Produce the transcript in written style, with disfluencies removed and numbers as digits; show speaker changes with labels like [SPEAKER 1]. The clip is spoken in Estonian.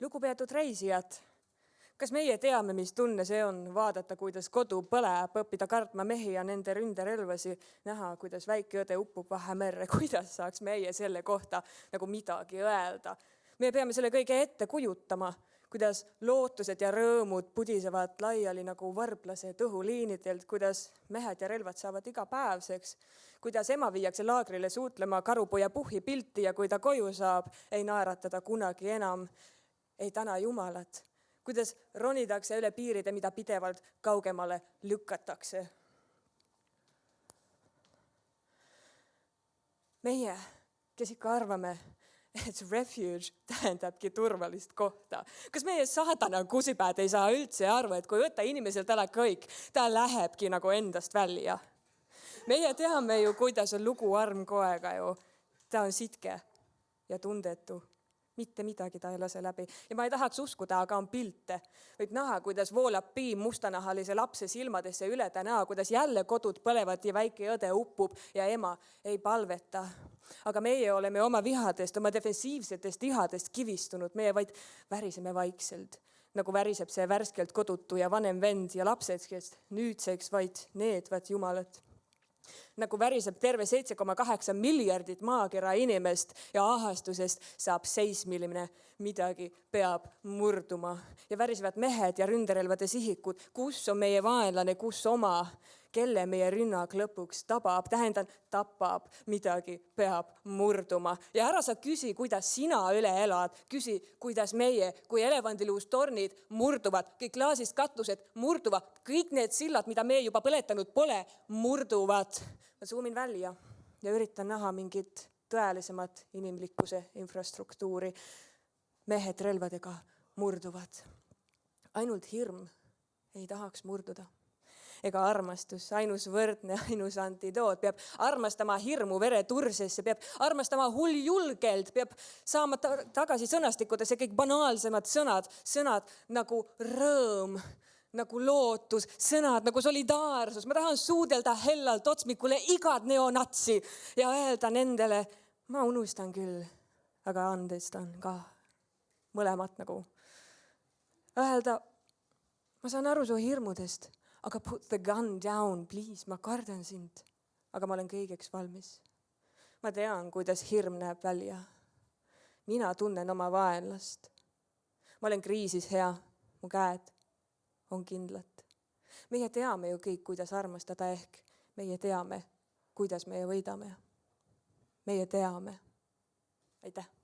[SPEAKER 1] Lugupeetud reisijad, kas meie teame, mis tunne see on vaadata, kuidas kodu põleb, õppida kartma mehi ja nende ründerelvasi, näha, kuidas väike õde uppub Vahemerre, kuidas saaks meie selle kohta nagu midagi öelda. Me peame selle kõige ette kujutama, kuidas lootused ja rõõmud pudisevad laiali nagu varblased õhuliinidelt, kuidas mehed ja relvad saavad igapäevseks, kuidas ema viiakse laagrile suutlema karupoja puhhi pilti ja kui ta koju saab, ei naeratada kunagi enam, ei täna Jumalat, kuidas ronitakse üle piiride, mida pidevalt kaugemale lükatakse. Meie, kes ikka arvame, et refuge tähendabki turvalist kohta. Kas meie saatana kusipäed ei saa üldse aru, et kui võtta inimeselt ära kõik, ta lähebki nagu endast välja. Meie teame ju, kuidas on lugu armkoega ju. Ta on sitke ja tundetu. Mitte midagi ta ei lase läbi. Ja ma ei tahaks uskuda, aga on pilte. Võib näha, kuidas voolab piim mustanahalise lapse silmadesse üle ta näo, kuidas jälle kodud põlevad ja väike õde uppub ja ema ei palveta. Aga meie oleme oma vihadest, oma defensiivsetest ihadest kivistunud. Meie vaid väriseme vaikselt, nagu väriseb see värskelt kodutu ja vanem vend ja lapsed, kes nüüdseks vaid needvad Jumalat. Nagu väriseb terve 7,8 miljardit maakera inimest ja ahastusest saab seismiline midagi peab murduma. Ja värisevad mehed ja ründerelvade sihikud, kus on meie vaenlane, kus oma, kelle meie rünnak lõpuks tabab, tapab, midagi peab murduma. Ja ära sa küsi, kuidas sina üle elad, küsi, kuidas meie, kui elevandiluus tornid murduvad, kõik klaasist katused murduvad, kõik need sillad, mida me juba põletanud pole, murduvad. Ma zoomin välja ja üritan näha mingit tõelisemat inimlikkuse infrastruktuuri. Mehed relvadega murduvad. Ainult hirm ei tahaks murduda. Ega armastus, ainus võrdne, ainus antidoot, peab armastama hirmu vere tursesse, peab armastama julgelt, peab saama tagasi sõnastikudesse kõik banaalsemad sõnad nagu rõõm, nagu lootus, sõnad nagu solidaarsus. Ma tahan suudelda hellalt otsmikule igat neonatsi ja öelda nendele, ma unustan küll, aga andestan ka mõlemat nagu. Öelda, ma saan aru su hirmudest, aga put the gun down, please, ma kardan sind, aga ma olen kõigeks valmis. Ma tean, kuidas hirm näeb välja. Mina tunnen oma vaenlast. Ma olen kriisis hea, mu käed on kindlad. Meie teame ju kõik, kuidas armastada ehk. Meie teame, kuidas meie võidame. Meie teame. Aitäh!